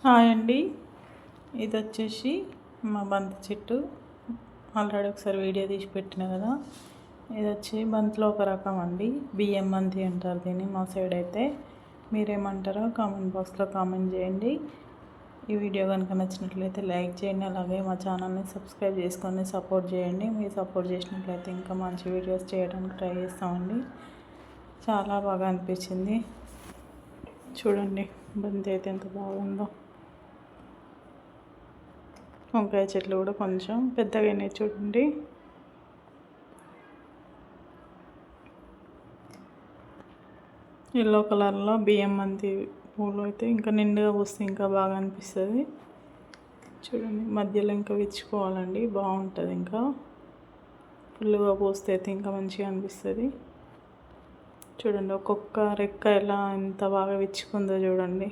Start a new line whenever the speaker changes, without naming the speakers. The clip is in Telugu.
హాయ్ అండి. ఇది వచ్చేసి మా బంతి చెట్టు. ఆల్రెడీ ఒకసారి వీడియో తీసి పెట్టిన కదా. ఇది వచ్చి బంతిలో ఒక రకం అండి. బియ్యం బంతి అంటారు దీన్ని మా సైడ్ అయితే. మీరేమంటారో కామెంట్ బాక్స్లో కామెంట్ చేయండి. ఈ వీడియో కనుక నచ్చినట్లయితే లైక్ చేయండి. అలాగే మా ఛానల్ని సబ్స్క్రైబ్ చేసుకొని సపోర్ట్ చేయండి. మీరు సపోర్ట్ చేసినట్లయితే ఇంకా మంచి వీడియోస్ చేయడానికి ట్రై చేస్తామండి. చాలా బాగా అనిపించింది. చూడండి బంతి అయితే ఎంత బాగుందో. వంకాయ చెట్లు కూడా కొంచెం పెద్దగానే చూడండి. ఎల్లో కలర్లో బియ్యం బంతి పూలు అయితే ఇంకా నిండుగా పూస్తే ఇంకా బాగా అనిపిస్తుంది. చూడండి మధ్యలో ఇంకా విచ్చుకోవాలండి, బాగుంటుంది. ఇంకా ఫుల్గా పూస్తే అయితే ఇంకా మంచిగా అనిపిస్తుంది. చూడండి ఒక్కొక్క రెక్క ఎలా ఎంత బాగా విచ్చుకుందో చూడండి.